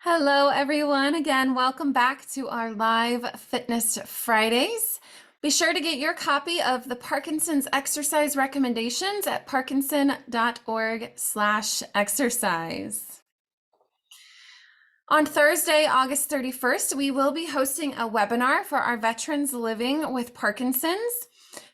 Hello, everyone. Again, welcome back to our live Fitness Fridays. Be sure to get your copy of the Parkinson's exercise recommendations at parkinson.org/exercise. On Thursday, August 31st, we will be hosting a webinar for our veterans living with Parkinson's.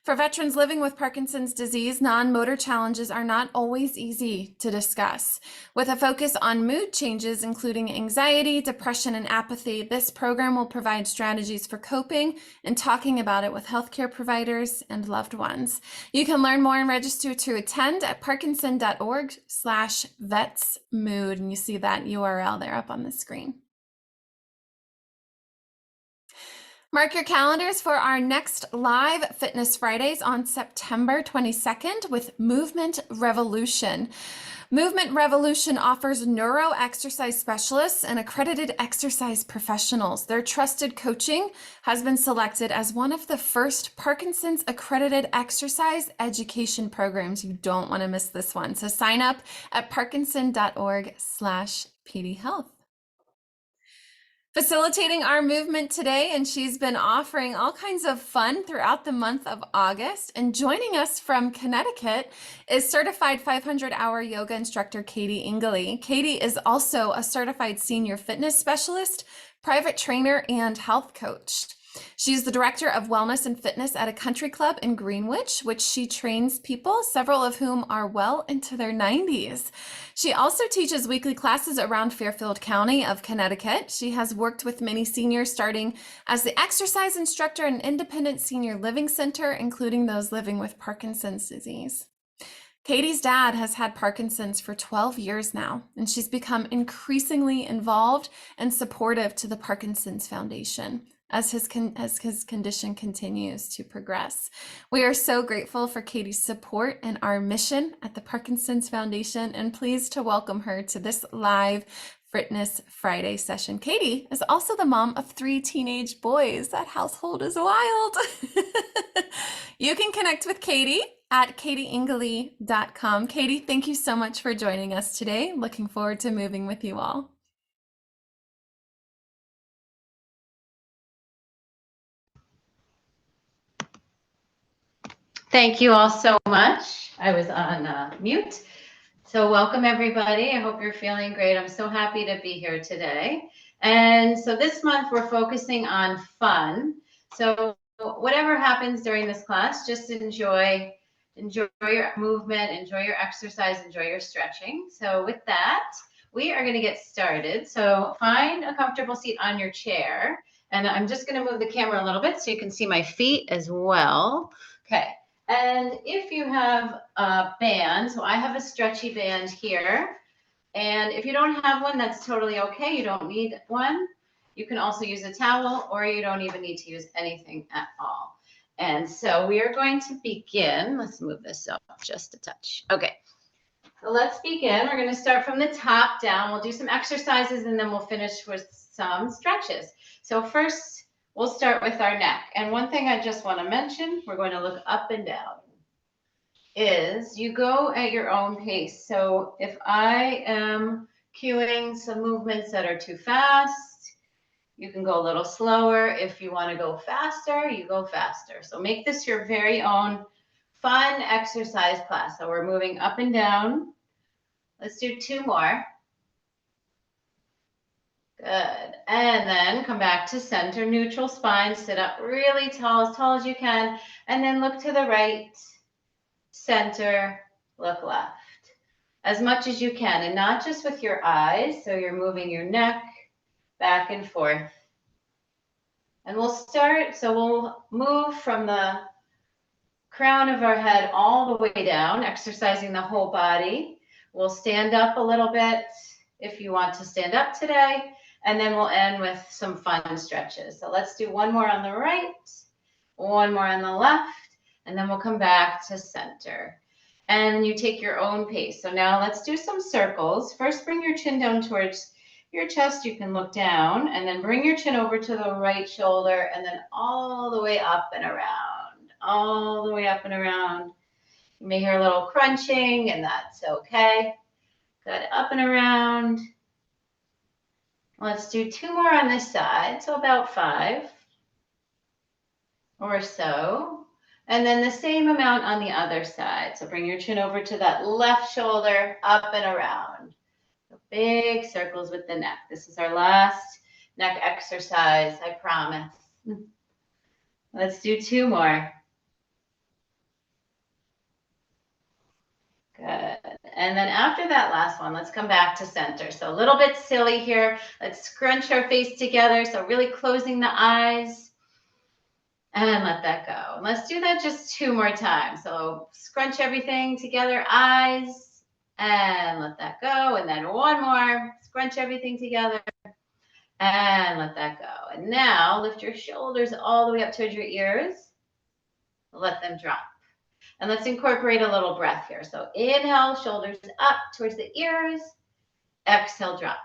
For veterans living with Parkinson's disease, non-motor challenges are not always easy to discuss. With a focus on mood changes, including anxiety, depression, and apathy, this program will provide strategies for coping and talking about it with healthcare providers and loved ones. You can learn more and register to attend at parkinson.org/vetsmood, and you see that URL there up on the screen. Mark your calendars for our next live Fitness Fridays on September 22nd with Movement Revolution. Movement Revolution offers neuro exercise specialists and accredited exercise professionals. Their trusted coaching has been selected as one of the first Parkinson's accredited exercise education programs. You don't want to miss this one. So sign up at parkinson.org/pdhealth. Facilitating our movement today, and she's been offering all kinds of fun throughout the month of August. And joining us from Connecticut is certified 500-hour yoga instructor Katy Ingulli. Katy is also a certified senior fitness specialist, private trainer, and health coach. She's the director of wellness and fitness at a country club in Greenwich, which she trains people, several of whom are well into their 90s. She also teaches weekly classes around Fairfield County of Connecticut. She has worked with many seniors, starting as the exercise instructor at an independent senior living center, including those living with Parkinson's disease. Katy's dad has had Parkinson's for 12 years now, and she's become increasingly involved and supportive to the Parkinson's Foundation as his condition continues to progress. We are so grateful for Katy's support and our mission at the Parkinson's Foundation, and pleased to welcome her to this live Fitness Friday session. Katy is also the mom of 3 teenage boys. That household is wild. You can connect with Katy at katyingulli.com. Katy, thank you so much for joining us today. Looking forward to moving with you all. Thank you all so much. I was on mute. So welcome everybody. I hope you're feeling great. I'm so happy to be here today. And so this month we're focusing on fun. So whatever happens during this class, just enjoy your movement, enjoy your exercise, enjoy your stretching. So with that, we are going to get started. So find a comfortable seat on your chair. And I'm just going to move the camera a little bit so you can see my feet as well. Okay. And if you have a band, so I have a stretchy band here, and if you don't have one, that's totally okay. You don't need one. You can also use a towel, or you don't even need to use anything at all. And so we are going to begin. Let's move this up just a touch. Okay, so let's begin. We're going to start from the top down. We'll do some exercises, and then we'll finish with some stretches. So first, we'll start with our neck. And one thing I just want to mention, we're going to look up and down, is you go at your own pace. So if I am cueing some movements that are too fast, you can go a little slower. If you want to go faster, you go faster. So make this your very own fun exercise class. So we're moving up and down. Let's do 2 more. Good. And then come back to center, neutral spine, sit up really tall as you can, and then look to the right, center, look left, as much as you can, and not just with your eyes. So you're moving your neck back and forth. And we'll start, so we'll move from the crown of our head all the way down, exercising the whole body. We'll stand up a little bit if you want to stand up today. And then we'll end with some fun stretches. So let's do 1 more on the right, 1 more on the left, and then we'll come back to center. And you take your own pace. So now let's do some circles. First, bring your chin down towards your chest. You can look down, and then bring your chin over to the right shoulder, and then all the way up and around, all the way up and around. You may hear a little crunching, and that's okay. Good, up and around. Let's do 2 more on this side, so about 5 or so. And then the same amount on the other side. So bring your chin over to that left shoulder, up and around. So big circles with the neck. This is our last neck exercise, I promise. Let's do 2 more. Good. And then after that last one, let's come back to center. So a little bit silly here. Let's scrunch our face together. So really closing the eyes and let that go. And let's do that just 2 more times. So scrunch everything together, eyes, and let that go. And then 1 more, scrunch everything together and let that go. And now lift your shoulders all the way up towards your ears. Let them drop. And let's incorporate a little breath here. So inhale, shoulders up towards the ears. Exhale, drop.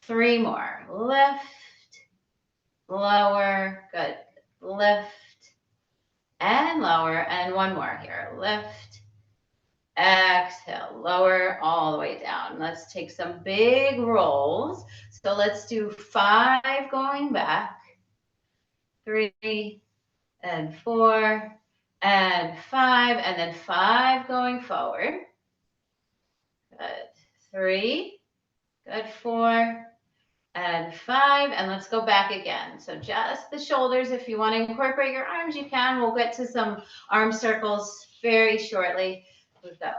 3 more. Lift, lower. Good. Lift and lower. And 1 more here. Lift, exhale, lower all the way down. Let's take some big rolls. So let's do 5 going back. 3 and 4. And 5, and then 5 going forward. Good. 3, good. 4, and 5, and let's go back again. So just the shoulders. If you want to incorporate your arms, you can. We'll get to some arm circles very shortly. We've got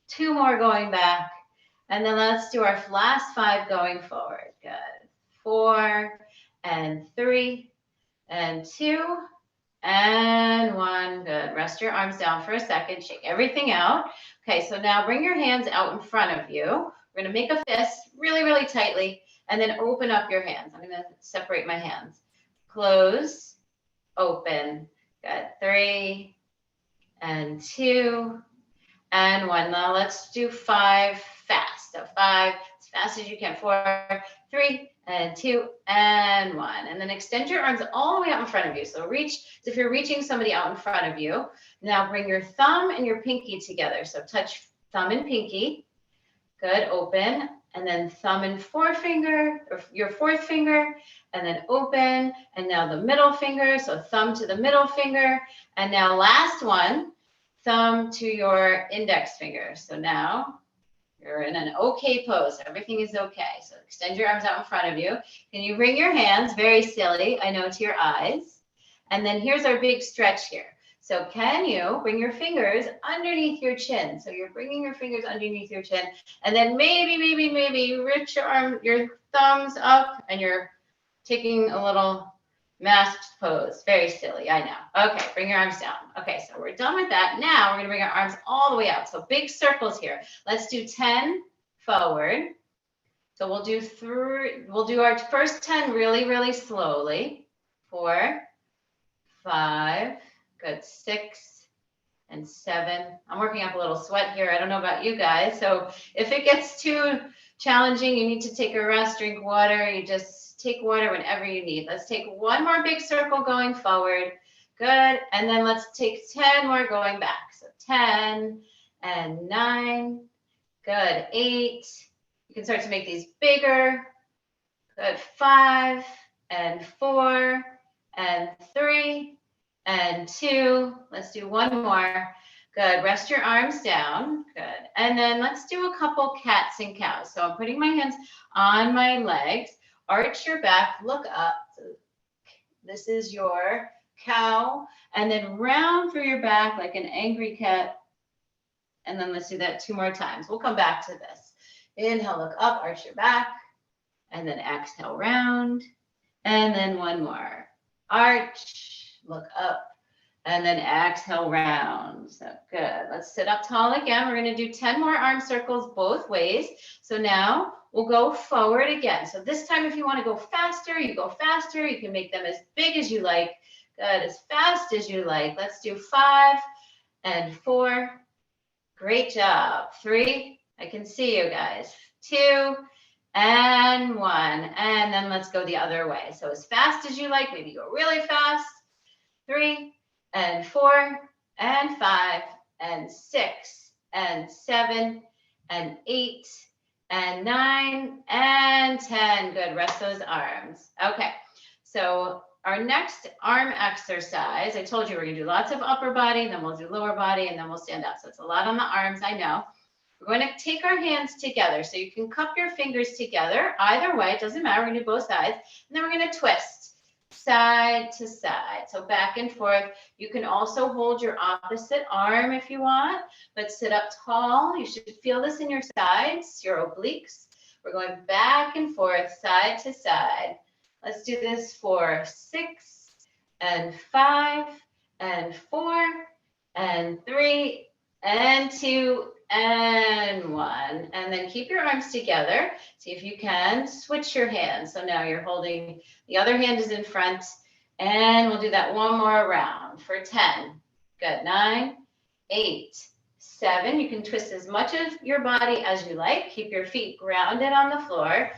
2 more going back, and then let's do our last 5 going forward. Good. 4, and 3, and 2, and 1. Good. Rest your arms down for a second. Shake everything out. Okay, so now bring your hands out in front of you. We're going to make a fist really, really tightly, and then open up your hands. I'm going to separate my hands. Close, open. Good. 3, and 2, and 1. Now let's do 5 fast. So 5 as fast as you can. 4, 3, and 2, and 1. And then extend your arms all the way out in front of you. So reach, if you're reaching somebody out in front of you, now bring your thumb and your pinky together. So touch thumb and pinky. Good, open. And then thumb and forefinger, or your 4th finger, and then open. And now the middle finger, so thumb to the middle finger. And now last one, thumb to your index finger. So now you're in an okay pose. Everything is okay. So extend your arms out in front of you. Can you bring your hands, very silly, I know, to your eyes? And then here's our big stretch here. So can you bring your fingers underneath your chin? So you're bringing your fingers underneath your chin. And then maybe reach your thumbs up, and you're taking a little masked pose. Very silly, I know. Okay, bring your arms down. Okay, so we're done with that. Now we're going to bring our arms all the way out. So big circles here. Let's do 10 forward. So we'll do our first 10 really, really slowly. 4, 5, good. 6, and 7. I'm working up a little sweat here. I don't know about you guys. So if it gets too challenging, you need to take a rest, drink water. You just take water whenever you need. Let's take 1 more big circle going forward. Good. And then let's take 10 more going back. So 10 and 9. Good. 8. You can start to make these bigger. Good. 5 and 4 and 3 and 2. Let's do 1 more. Good. Rest your arms down. Good. And then let's do a couple cats and cows. So I'm putting my hands on my legs. Arch your back. Look up. So this is your cow. And then round through your back like an angry cat. And then let's do that 2 more times. We'll come back to this. Inhale, look up, arch your back. And then exhale, round. And then 1 more. Arch, look up. And then exhale, round. So good. Let's sit up tall again. We're going to do 10 more arm circles both ways. So now we'll go forward again. So this time, if you want to go faster, you go faster. You can make them as big as you like. Good. As fast as you like. Let's do 5 and 4. Great job. 3. I can see you guys. 2 and 1. And then let's go the other way. So as fast as you like. Maybe go really fast. 3 and 4 and 5 and 6 and 7 and 8 and 9 and and 10. Good. Rest those arms. Okay. So our next arm exercise, I told you we're going to do lots of upper body, and then we'll do lower body, and then we'll stand up. So it's a lot on the arms, I know. We're going to take our hands together. So you can cup your fingers together. Either way, it doesn't matter. We're going to do both sides. And then we're going to twist side to side. So back and forth. You can also hold your opposite arm if you want, but sit up tall. You should feel this in your sides, your obliques. We're going back and forth, side to side. Let's do this for 6 and 5 and 4 and 3 and 2 and 1. And then keep your arms together. See if you can switch your hands. So now you're holding, the other hand is in front. And we'll do that one more round for 10. Good. 9, 8, 7. You can twist as much of your body as you like. Keep your feet grounded on the floor.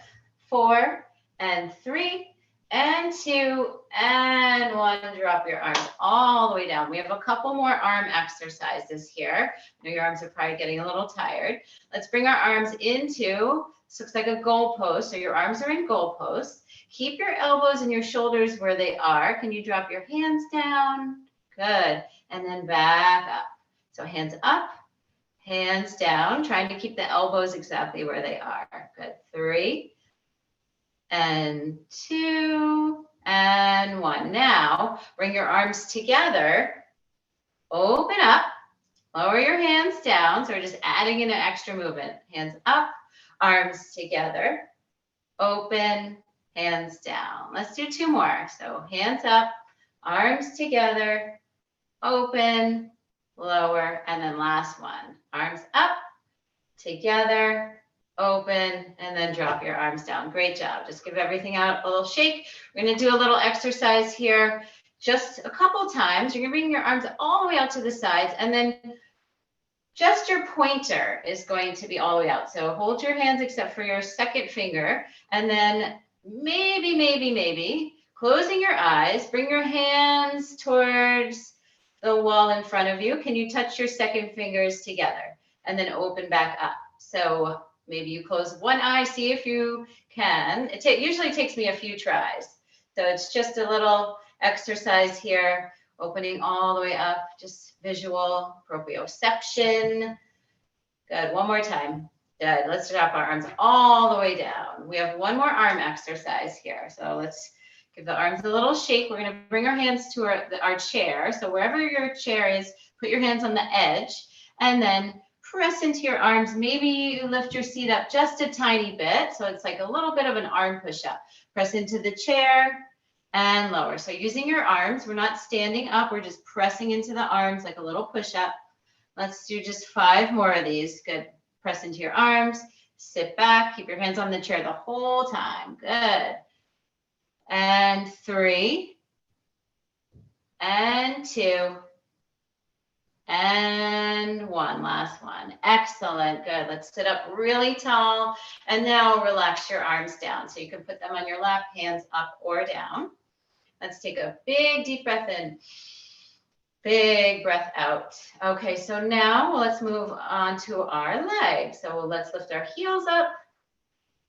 4 and 3 and 2 and 1. Drop your arms all the way down. We have a couple more arm exercises here. I know your arms are probably getting a little tired. Let's bring our arms into, this looks like a goal post. So your arms are in goal post. Keep your elbows and your shoulders where they are. Can you drop your hands down? Good. And then back up. So hands up, hands down, trying to keep the elbows exactly where they are. Good. 3 and 2 and 1. Now bring your arms together, open up, lower your hands down. So we're just adding in an extra movement. Hands up, arms together, open, hands down. Let's do 2 more. So hands up, arms together, open, lower, and then last one. Arms up, together, open, and then drop your arms down. Great job. Just give everything out a little shake. We're going to do a little exercise here just a couple times. You're going to bring your arms all the way out to the sides, and then just your pointer is going to be all the way out. So hold your hands except for your second finger, and then maybe closing your eyes, bring your hands towards the wall in front of you. Can you touch your second fingers together and then open back up? So maybe you close one eye, see if you can. It usually takes me a few tries. So it's just a little exercise here, opening all the way up, just visual proprioception. Good, one more time. Good, let's drop our arms all the way down. We have one more arm exercise here. So let's give the arms a little shake. We're gonna bring our hands to our chair. So wherever your chair is, put your hands on the edge and then press into your arms. Maybe you lift your seat up just a tiny bit. So it's like a little bit of an arm push-up. Press into the chair and lower. So using your arms, we're not standing up. We're just pressing into the arms like a little push-up. Let's do just 5 more of these. Good. Press into your arms, sit back, keep your hands on the chair the whole time. Good. And 3 and 2 and 1. Last one. Excellent. Good. Let's sit up really tall. And now relax your arms down. So you can put them on your lap, hands up or down. Let's take a big deep breath in. Big breath out. Okay, so now let's move on to our legs. So let's lift our heels up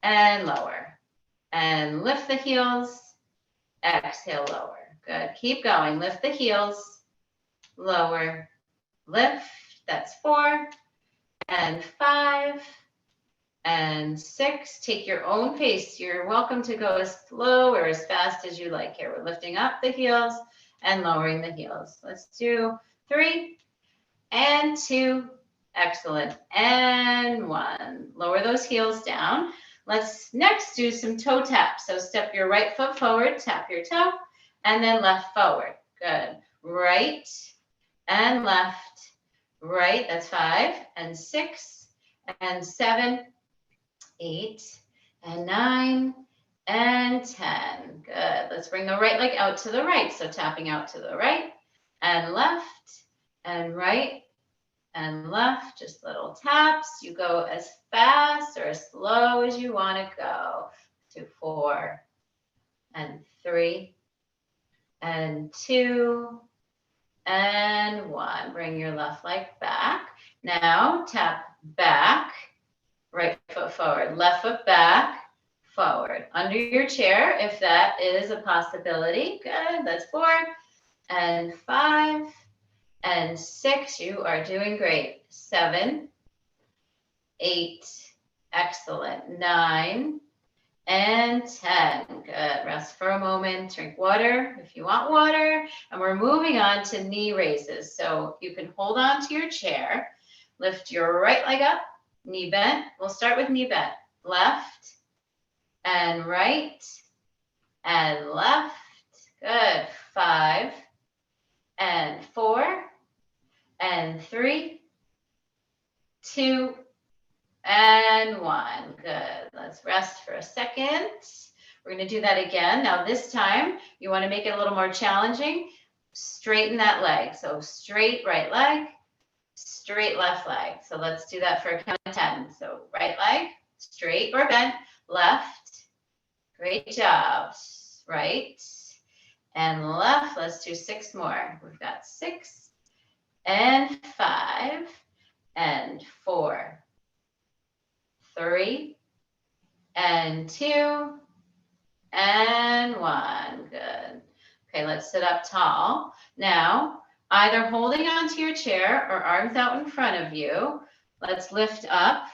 and lower. And lift the heels. Exhale, lower. Good. Keep going. Lift the heels. Lower. Lift. That's 4 and 5 and 6. Take your own pace. You're welcome to go as slow or as fast as you like here. We're lifting up the heels and lowering the heels. Let's do 3 and 2. Excellent. And 1. Lower those heels down. Let's next do some toe taps. So step your right foot forward, tap your toe, and then left forward. Good. Right and left. Right. That's 5 and 6 and 7, 8 and 9. And 10. Good. Let's bring the right leg out to the right. So tapping out to the right and left and right and left. Just little taps. You go as fast or as slow as you want to go. To 4 and 3 and 2 and 1. Bring your left leg back. Now tap back. Right foot forward. Left foot back. forward. Under your chair, if that is a possibility. Good, that's 4 and 5 and 6. You are doing great. 7, 8, excellent. 9 and 10. Good. Rest for a moment. Drink water if you want water. And we're moving on to knee raises. So you can hold on to your chair. Lift your right leg up, knee bent. We'll start with knee bent. Left and right and left. Good. 5 and 4 and 3, 2, and 1. Good. Let's rest for a second. We're going to do that again. Now this time, you want to make it a little more challenging. Straighten that leg. So straight right leg, straight left leg. So let's do that for a count of 10. So right leg, straight or bent, left. Great job. Right and left. Let's do 6 more. We've got 6 and 5 and 4, 3 and 2 and 1. Good. Okay, let's sit up tall. Now, either holding onto your chair or arms out in front of you, let's lift up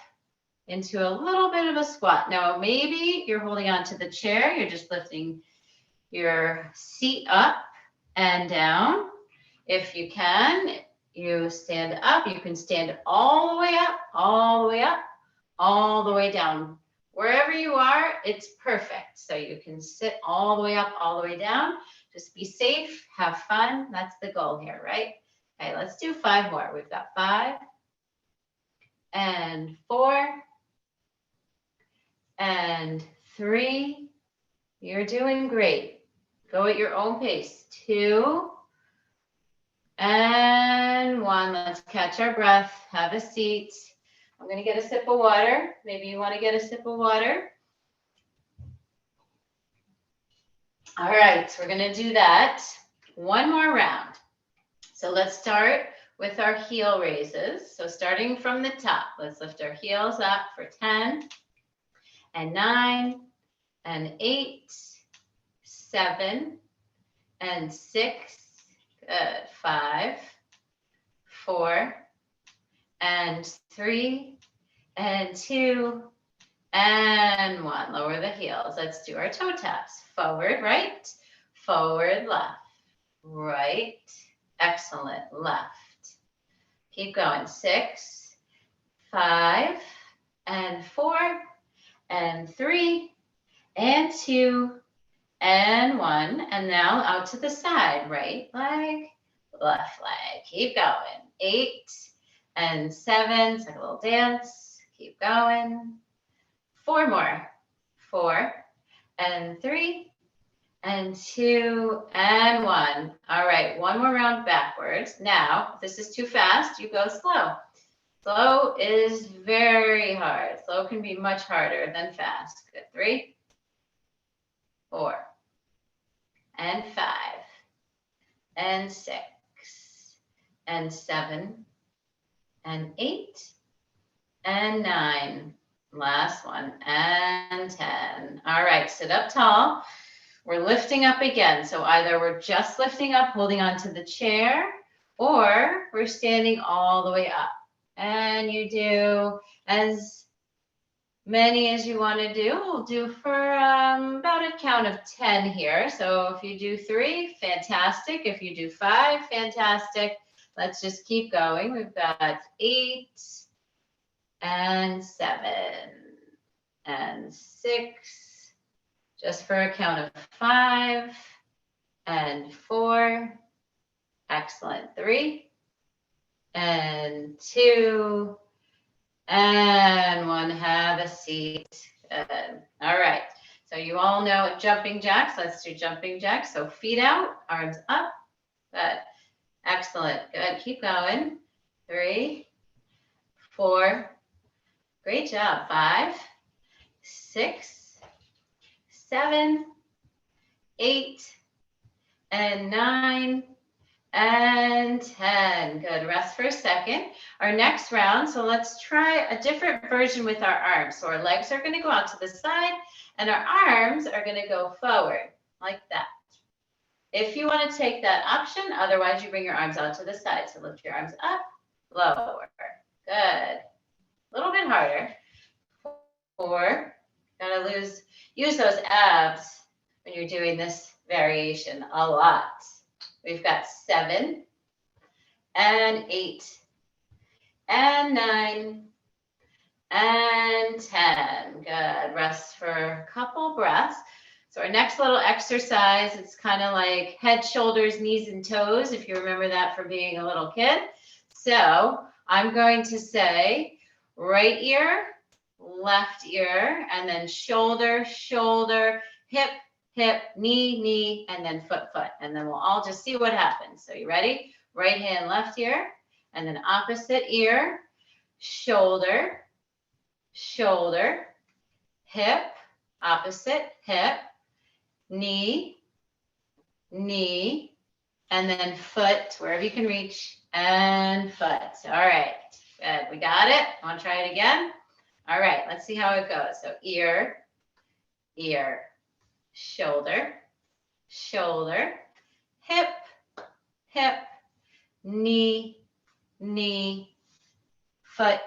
into a little bit of a squat. Now, maybe you're holding onto the chair, you're just lifting your seat up and down. If you can, you stand up. You can stand all the way up, all the way up, all the way down. Wherever you are, it's perfect. So you can sit all the way up, all the way down. Just be safe, have fun. That's the goal here, right? Okay, let's do 5 more. We've got 5 and 4 and 3. You're doing great. Go at your own pace. 2 and 1. Let's catch our breath. Have a seat. I'm going to get a sip of water. Maybe you want to get a sip of water. All right, so we're going to do that 1 more round. So let's start with our heel raises. So starting from the top, let's lift our heels up for 10 and 9 and 8, 7 and 6. Good. 5, 4 and 3 and 2 and 1. Lower the heels. Let's do our toe taps. Forward, right, forward, left, right. Excellent. Left. Keep going. 6, 5 and 4 and 3 and 2 and 1. And now out to the side. Right leg, left leg. Keep going. 8 and 7. It's like a little dance. Keep going. 4 more. 4 and 3 and 2 and 1. All right, 1 more round backwards. Now, if this is too fast, you go slow. Slow is very hard. Slow can be much harder than fast. Good. 3, 4 and 5 and 6 and 7 and 8 and 9. Last one, and 10. All right, sit up tall. We're lifting up again. So either we're just lifting up, holding onto the chair, or we're standing all the way up. And you do as many as you want to do. We'll do for about a count of 10 here. So if you do 3, fantastic. If you do 5, fantastic. Let's just keep going. We've got 8 and 7 and 6, just for a count of 5 and 4. Excellent. 3 and 2 and 1. Have a seat. Good. All right. So you all know jumping jacks. Let's do jumping jacks. So feet out, arms up. Good. Excellent. Good. Keep going. 3, 4. Great job. 5, 6, 7, 8, and 9, and 10. Good. Rest for a second. Our next round, so let's try a different version with our arms. So our legs are going to go out to the side, And our arms are going to go forward like that. If you want to take that option, otherwise you bring your arms out to the side. So lift your arms up, lower. Good. A little bit harder. 4. Gotta use those abs when you're doing this variation a lot. We've got 7 and 8 and 9 and 10. Good. Rest for a couple breaths. So our next little exercise, it's kind of like head, shoulders, knees, and toes, if you remember that from being a little kid. So I'm going to say right ear, left ear, and then shoulder, shoulder, hip, hip, knee, knee, and then foot, foot. And then we'll all just see what happens. So you ready? Right hand, left ear, and then opposite ear, shoulder, shoulder, hip, opposite, hip, knee, knee, and then foot, wherever you can reach, and foot. All right, good. We got it. Want to try it again? All right, let's see how it goes. So ear, ear, shoulder, shoulder, hip, hip, knee, knee, foot,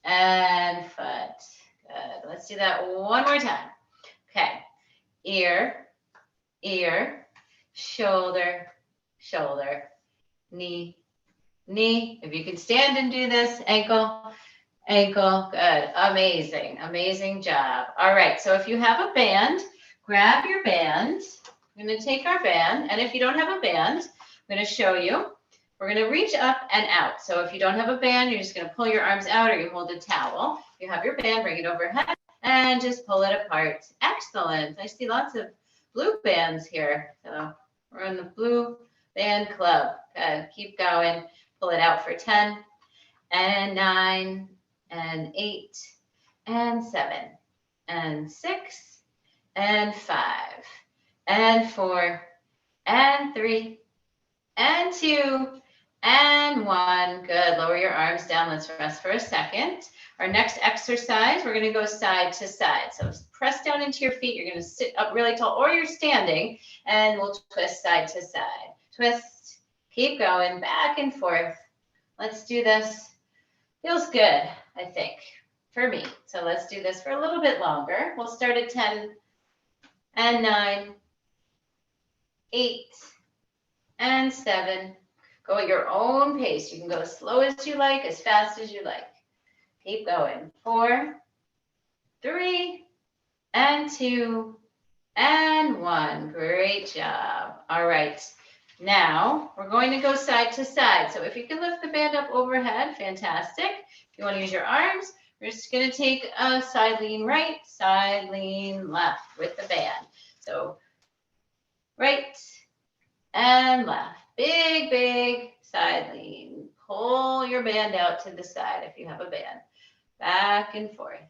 and foot. Good. Let's do that one more time. Okay. Ear, ear, shoulder, shoulder, knee, knee. If you can stand and do this, ankle, ankle. Good. Amazing. Amazing job. All right. So if you have a band, grab your band. I'm going to take our band. And if you don't have a band, I'm going to show you. We're going to reach up and out. So if you don't have a band, you're just going to pull your arms out or you hold a towel. If you have your band, bring it overhead and just pull it apart. Excellent. I see lots of blue bands here. So we're in the blue band club. Good. Keep going. Pull it out for 10 and 9 and 8 and 7 and 6 and 5 and 4 and 3 and 2 and 1. Good. Lower your arms down. Let's rest for a second. Our next exercise, we're going to go side to side. So press down into your feet. You're going to sit up really tall, or you're standing, and we'll twist side to side. Twist. Keep going back and forth. Let's do this. Feels good, I think, for me. So let's do this for a little bit longer. We'll start at 10 and 9, 8 and 7. Go at your own pace. You can go as slow as you like, as fast as you like. Keep going. 4, 3, and 2, and 1. Great job. All right. Now we're going to go side to side. So if you can lift the band up overhead, fantastic. If you want to use your arms, we're just going to take a side lean right, side lean left with the band. So right and left. Big, big side lean. Pull your band out to the side if you have a band. Back and forth.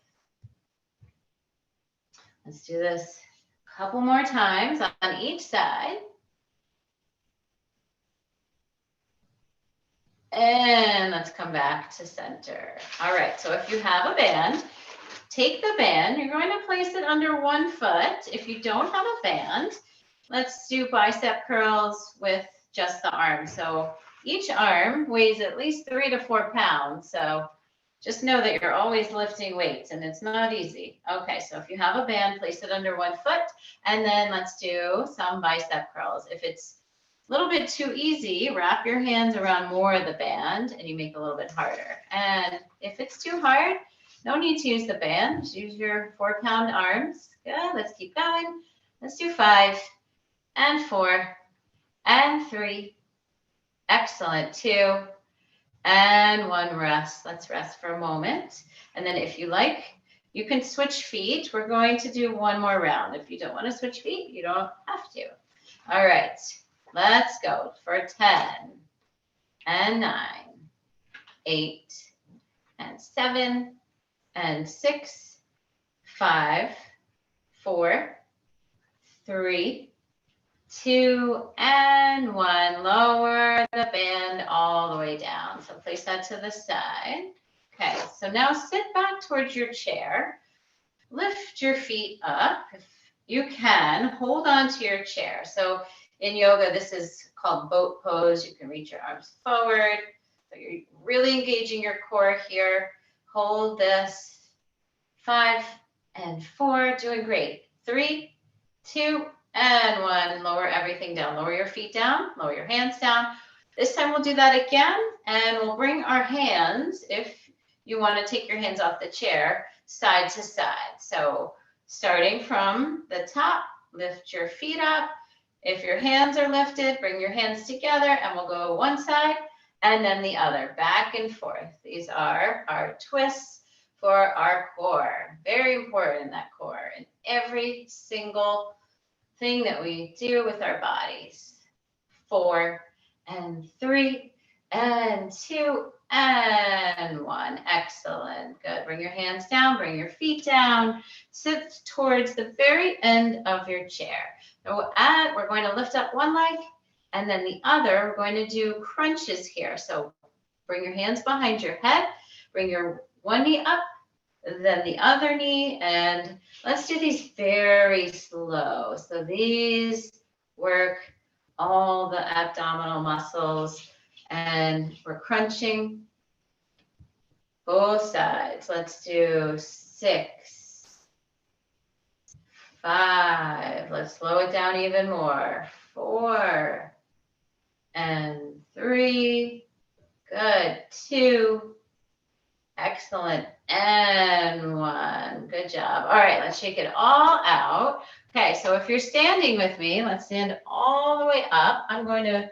Let's do this a couple more times on each side. And let's come back to center. All right, so if you have a band, take the band. You're going to place it under one foot. If you don't have a band, let's do bicep curls with just the arm. So each arm weighs at least 3 to 4 pounds. So just know that you're always lifting weights and it's not easy. Okay, so if you have a band, place it under one foot, and then let's do some bicep curls. If it's a little bit too easy, wrap your hands around more of the band and you make it a little bit harder. And if it's too hard, no need to use the band. Just use your 4-pound arms. Good, let's keep going. Let's do 5 and 4 and 3. Excellent. 2 and 1. Rest. Let's rest for a moment. And then if you like, you can switch feet. We're going to do one more round. If you don't want to switch feet, you don't have to. All right. Let's go for 10 and 9, 8 and 7 and 6, 5, 4, 3, 2 and 1. Lower the band all the way down. So place that to the side. Okay, so now sit back towards your chair. lift your feet up. If you can, hold on to your chair. So in yoga, this is called boat pose. You can reach your arms forward. So you're really engaging your core here. Hold this. 5 and 4, doing great. 3, 2, and 1. Lower everything down. Lower your feet down. Lower your hands down. This time we'll do that again, and we'll bring our hands, if you want to take your hands off the chair, side to side. So starting from the top, lift your feet up. If your hands are lifted, bring your hands together, and we'll go one side and then the other, back and forth. These are our twists for our core. Very important, that core, in every single thing that we do with our bodies. 4 and 3 and 2 and 1. Excellent. Good. Bring your hands down, bring your feet down. Sit towards the very end of your chair. So we're going to lift up one leg and then the other. We're going to do crunches here. So bring your hands behind your head, bring your one knee up, then the other knee, and let's do these very slow. So these work all the abdominal muscles, and we're crunching both sides. Let's do 6, 5. Let's slow it down even more. 4 and 3. Good. 2. Excellent. And 1. Good job. All right, let's shake it all out. Okay, so if you're standing with me, let's stand all the way up. I'm going to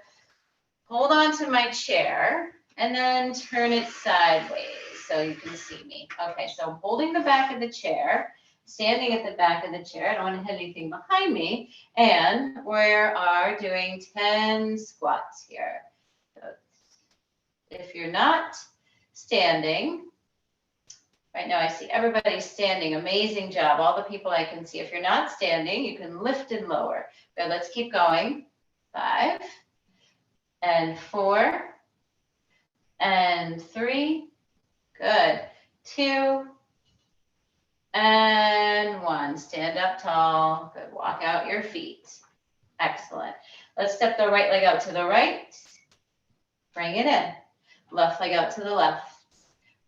hold on to my chair and then turn it sideways so you can see me. Okay, so I'm holding the back of the chair, standing at the back of the chair. I don't want to hit anything behind me. And we are doing 10 squats here. So if you're not standing, right now I see everybody standing. Amazing job. All the people I can see. If you're not standing, you can lift and lower. Good, let's keep going. 5 and 4 and 3. Good. 2 and 1. Stand up tall. Good. Walk out your feet. Excellent. Let's step the right leg out to the right. Bring it in. Left leg out to the left.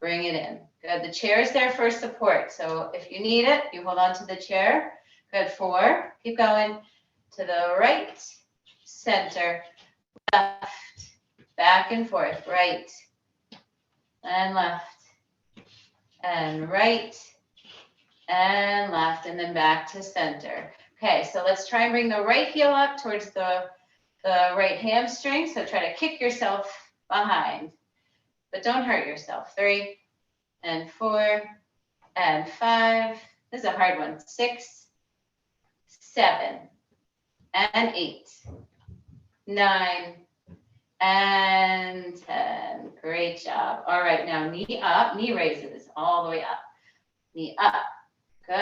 Bring it in. Good. The chair is there for support. So if you need it, you hold on to the chair. Good. 4. Keep going. To the right, center, left, back and forth. Right and left and right and left, and then back to center. Okay, so let's try and bring the right heel up towards the right hamstring. So try to kick yourself behind, but don't hurt yourself. 3 and 4 and 5. This is a hard one. 6, 7 and 8, 9 and 10. Great job. All right, now knee up, knee raises all the way up. Knee up. Good.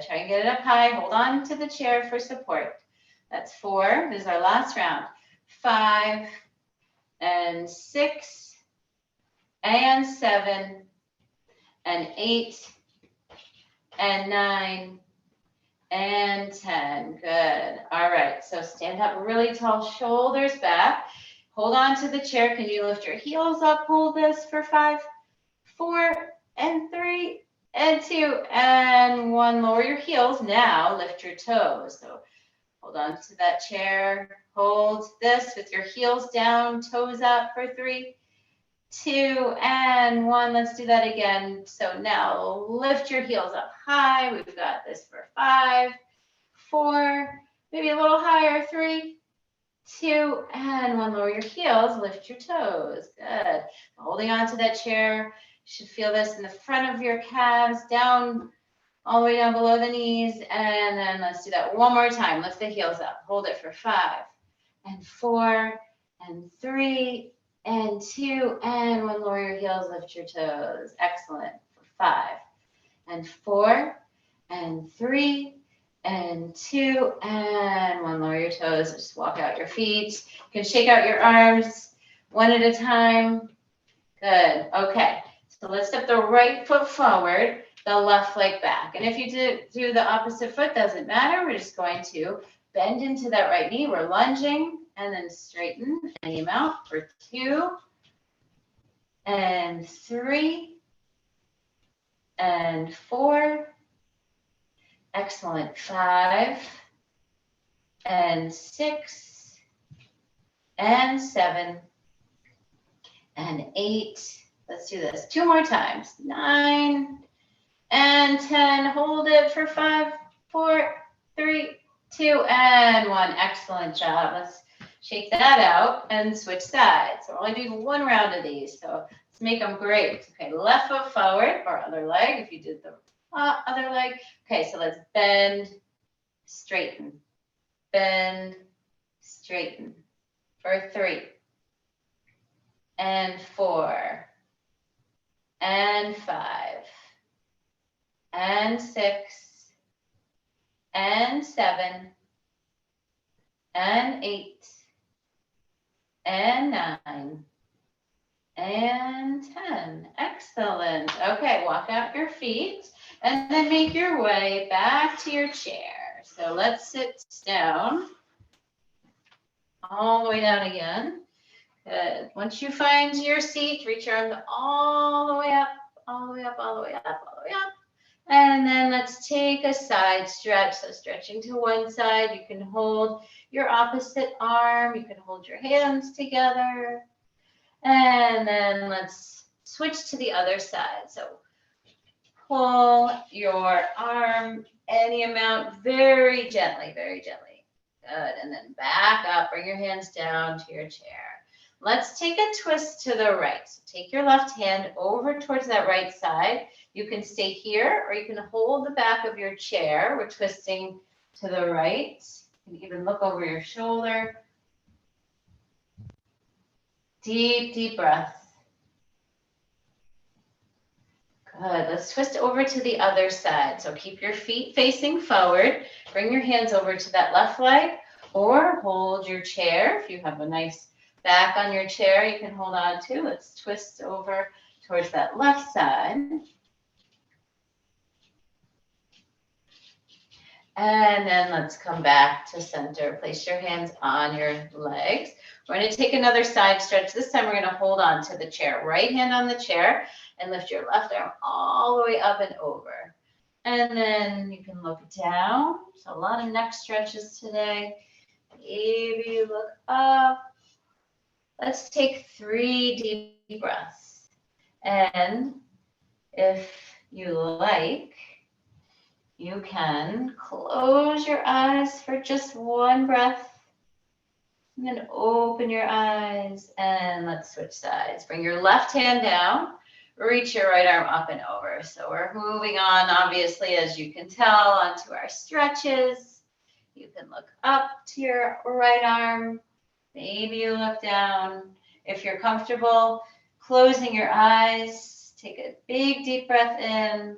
Try and get it up high. Hold on to the chair for support. That's 4. This is our last round. 5 and 6 and 7 and 8 and 9 and 10. Good. All right. So stand up really tall, shoulders back. Hold on to the chair. Can you lift your heels up? Hold this for 5, 4 and 3 and 2 and 1. Lower your heels. Now lift your toes. So hold on to that chair. Hold this with your heels down, toes up for 3, 2 and 1. Let's do that again. So now lift your heels up high. We've got this for 5, 4, maybe a little higher. 3, 2 and 1. Lower your heels. Lift your toes. Good. Holding on to that chair. You should feel this in the front of your calves, down all the way down below the knees. And then let's do that one more time. Lift the heels up. Hold it for 5 and 4 and 3 and 2 and 1. Lower your heels, lift your toes. Excellent. For 5 and 4 and 3 and 2 and 1. Lower your toes. Just walk out your feet. You can shake out your arms one at a time. Good. Okay. So let's step the right foot forward. the left leg back. And if you do the opposite foot, doesn't matter. We're just going to bend into that right knee. We're lunging and then straighten any amount for 2 and 3 and 4. Excellent. 5 and 6 and 7 and 8. Let's do this 2 more times. 9 and 10. Hold it for 5, 4, 3, 2, and 1. Excellent job. Let's shake that out and switch sides. So we're only doing 1 round of these, so let's make them great. Okay, left foot forward or other leg if you did the other leg. Okay, so let's bend, straighten, bend, straighten for 3 and 4 and 5 and 6 and 7 and 8 and 9 and 10. Excellent. Okay, walk out your feet and then make your way back to your chair. So let's sit down, all the way down again. Good. Once you find your seat, reach your arms all the way up, all the way up, all the way up, all the way up. And then let's take a side stretch. So stretching to one side, you can hold your opposite arm. You can hold your hands together. And then let's switch to the other side. So pull your arm any amount very gently, very gently. Good. And then back up. Bring your hands down to your chair. Let's take a twist to the right. So take your left hand over towards that right side. You can stay here or you can hold the back of your chair. We're twisting to the right. You can even look over your shoulder. Deep, deep breath. Good. Let's twist over to the other side. So keep your feet facing forward. Bring your hands over to that left leg or hold your chair. If you have a nice back on your chair, you can hold on to. Let's twist over towards that left side. And then let's come back to center. Place your hands on your legs. We're going to take another side stretch. This time we're going to hold on to the chair. Right hand on the chair and lift your left arm all the way up and over. And then you can look down. So a lot of neck stretches today. Maybe you look up. Let's take 3 deep breaths. And if you like, you can close your eyes for just 1 breath. And then open your eyes and let's switch sides. Bring your left hand down. Reach your right arm up and over. So we're moving on, obviously, as you can tell, onto our stretches. You can look up to your right arm. Maybe you look down. If you're comfortable closing your eyes, take a big deep breath in,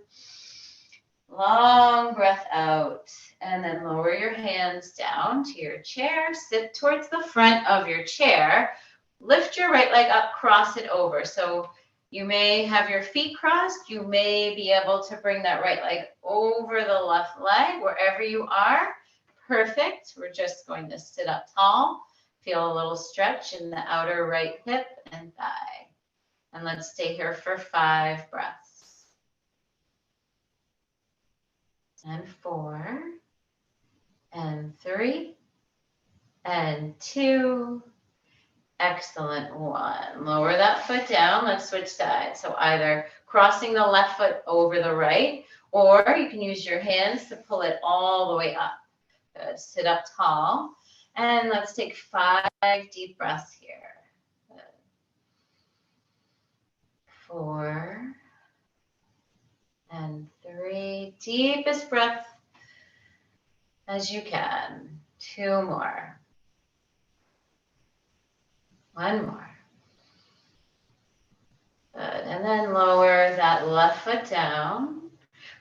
long breath out, and then lower your hands down to your chair. Sit towards the front of your chair. Lift your right leg up, cross it over. So you may have your feet crossed. You may be able to bring that right leg over the left leg, wherever you are. Perfect. We're just going to sit up tall. Feel a little stretch in the outer right hip and thigh. And let's stay here for 5 breaths. And 4, and 3, and 2. Excellent. 1. Lower that foot down. Let's switch sides. So either crossing the left foot over the right, or you can use your hands to pull it all the way up. Good. Sit up tall. And let's take 5 deep breaths here. Good. 4, and 3. Deepest breath as you can. 2 more. 1 more. Good. And then lower that left foot down.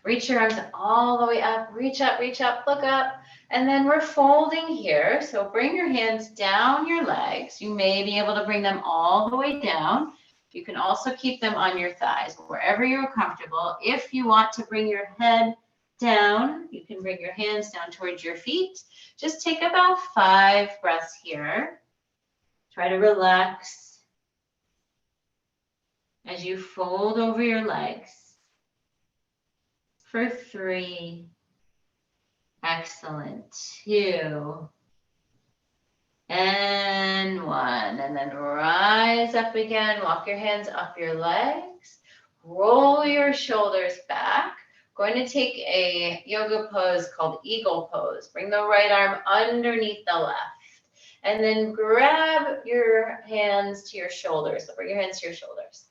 Reach your arms all the way up. Reach up, look up. And then we're folding here. So bring your hands down your legs. You may be able to bring them all the way down. You can also keep them on your thighs, wherever you're comfortable. If you want to bring your head down, you can bring your hands down towards your feet. Just take about 5 breaths here. Try to relax as you fold over your legs. For 3. Excellent. 2. And 1. And then rise up again. Walk your hands up your legs. Roll your shoulders back. Going to take a yoga pose called eagle pose. Bring the right arm underneath the left. And then grab your hands to your shoulders. So bring your hands to your shoulders.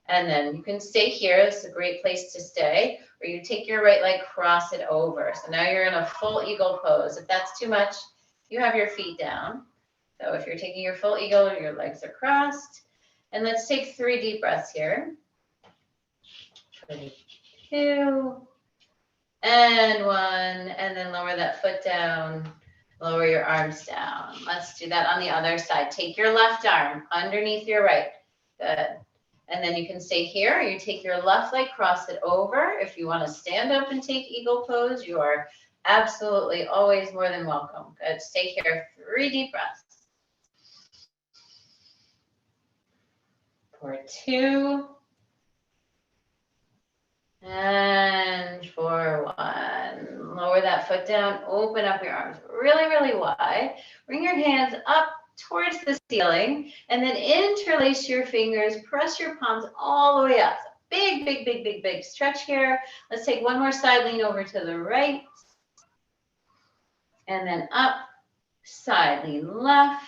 And then you can stay here. This is a great place to stay. Or you take your right leg, cross it over. So now you're in a full eagle pose. If that's too much, you have your feet down. So if you're taking your full eagle, your legs are crossed. And let's take 3 deep breaths here. 2 and 1. And then lower that foot down. Lower your arms down. Let's do that on the other side. Take your left arm underneath your right. Good. And then you can stay here. You take your left leg, cross it over. If you want to stand up and take eagle pose, you are absolutely always more than welcome. Good. Stay here. 3 deep breaths. For 2. And for 1. Lower that foot down. Open up your arms really, really wide. Bring your hands up towards the ceiling. And then interlace your fingers. Press your palms all the way up. Big, big, big, big, big stretch here. Let's take one more side lean over to the right. And then up. Side lean left.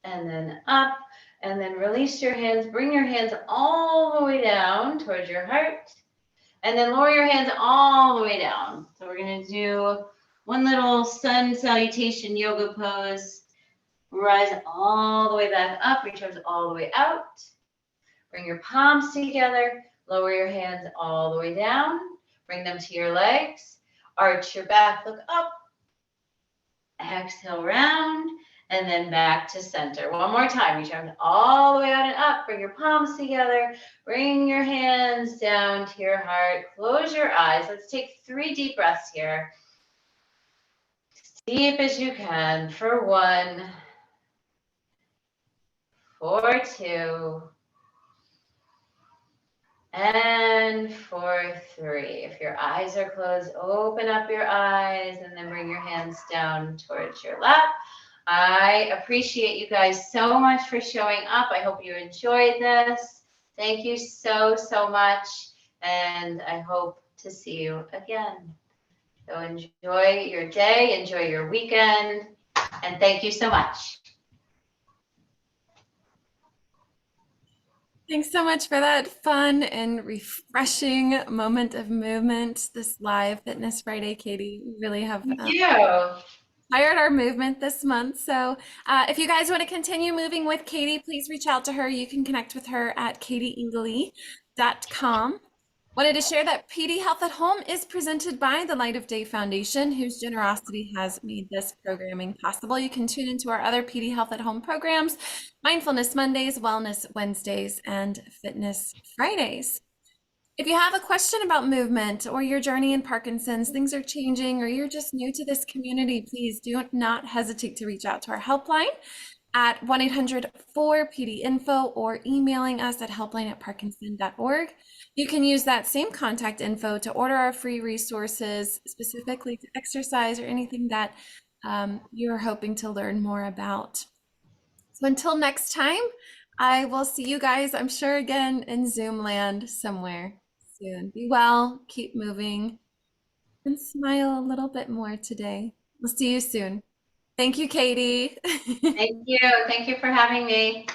And then up. And then release your hands. Bring your hands all the way down towards your heart. And then lower your hands all the way down. So we're going to do one little sun salutation yoga pose. Rise all the way back up. Reach arms all the way out. Bring your palms together. Lower your hands all the way down. Bring them to your legs. Arch your back. Look up. Exhale, round. And then back to center. One more time. Reach arms all the way out and up. Bring your palms together. Bring your hands down to your heart. Close your eyes. Let's take 3 deep breaths here. As deep as you can. For 1. For 2. And for 3. If your eyes are closed, open up your eyes and then bring your hands down towards your lap. I appreciate you guys so much for showing up. I hope you enjoyed this. Thank you so, so much. And I hope to see you again. So enjoy your day, enjoy your weekend, and thank you so much. Thanks so much for that fun and refreshing moment of movement this live Fitness Friday, Katie. We really have Thank you. inspired our movement this month. So if you guys want to continue moving with Katie, please reach out to her. You can connect with her at katyingulli.com. Wanted to share that PD Health at Home is presented by the Light of Day Foundation, whose generosity has made this programming possible. You can tune into our other PD Health at Home programs, Mindfulness Mondays, Wellness Wednesdays, and Fitness Fridays. If you have a question about movement or your journey in Parkinson's, things are changing, or you're just new to this community, please do not hesitate to reach out to our helpline at 1-800-4PD-INFO or emailing us at helpline@parkinson.org. You can use that same contact info to order our free resources specifically to exercise or anything that you're hoping to learn more about. So until next time, I will see you guys, I'm sure, again in Zoom land somewhere soon. Be well, keep moving, and smile a little bit more today. We'll see you soon. Thank you, Katie. Thank you. Thank you for having me.